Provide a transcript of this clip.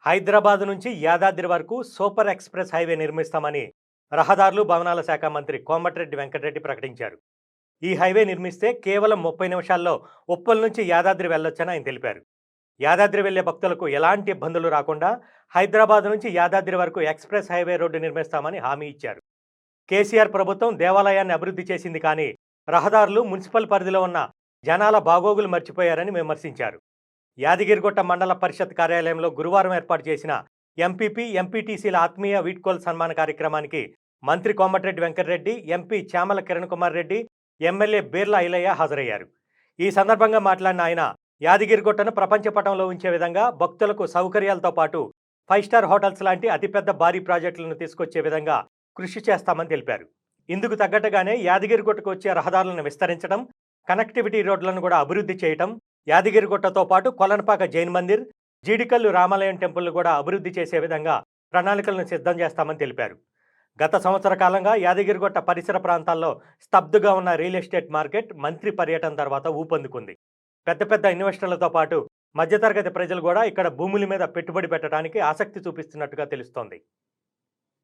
హైదరాబాద్ నుంచి యాదాద్రి వరకు super express highway నిర్మిస్తామని రహదారులు, భవనాల శాఖ మంత్రి కోమటిరెడ్డి వెంకటరెడ్డి ప్రకటించారు. ఈ హైవే నిర్మిస్తే కేవలం 30 నిమిషాల్లో ఉప్పల్ నుంచి యాదాద్రి వెళ్లొచ్చని ఆయన తెలిపారు. యాదాద్రి వెళ్లే భక్తులకు ఎలాంటి ఇబ్బందులు రాకుండా హైదరాబాద్ నుంచి యాదాద్రి వరకు ఎక్స్‌ప్రెస్ హైవే రోడ్డు నిర్మిస్తామని హామీ ఇచ్చారు. కేసీఆర్ ప్రభుత్వం దేవాలయాన్ని అభివృద్ధి చేసింది కానీ రహదారులు, మున్సిపల్ పరిధిలో ఉన్న జనాల బాగోగులు మర్చిపోయారని విమర్శించారు. యాదగిరిగుట్ట మండల పరిషత్ కార్యాలయంలో గురువారం ఏర్పాటు చేసిన ఎంపీపీ, ఎంపీటీసీల ఆత్మీయ వీడ్కోలు సన్మాన కార్యక్రమానికి మంత్రి కోమటిరెడ్డి వెంకటరెడ్డి, ఎంపీ చామల కిరణ్ కుమార్ రెడ్డి, ఎమ్మెల్యే బీర్ల ఐలయ్య హాజరయ్యారు. ఈ సందర్భంగా మాట్లాడిన ఆయన యాదగిరిగుట్టను ప్రపంచ పటంలో ఉంచే విధంగా భక్తులకు సౌకర్యాలతో పాటు 5 స్టార్ హోటల్స్ లాంటి అతిపెద్ద భారీ ప్రాజెక్టులను తీసుకొచ్చే విధంగా కృషి చేస్తామని తెలిపారు. ఇందుకు తగ్గట్టుగానే యాదగిరిగుట్టకు వచ్చే రహదారులను విస్తరించడం, కనెక్టివిటీ రోడ్లను కూడా అభివృద్ధి చేయటం, యాదగిరిగుట్టతో పాటు కొలనపాక జైన్ మందిర్, జీడికల్లు రామాలయం టెంపుల్ను కూడా అభివృద్ధి చేసే విధంగా ప్రణాళికలను సిద్ధం చేస్తామని తెలిపారు. గత సంవత్సర కాలంగా యాదగిరిగుట్ట పరిసర ప్రాంతాల్లో స్తబ్దుగా ఉన్న రియల్ ఎస్టేట్ మార్కెట్ మంత్రి పర్యటన తర్వాత ఊపందుకుంది. పెద్ద పెద్ద ఇన్వెస్టర్లతో పాటు మధ్యతరగతి ప్రజలు కూడా ఇక్కడ భూముల మీద పెట్టుబడి పెట్టడానికి ఆసక్తి చూపిస్తున్నట్టుగా తెలుస్తోంది.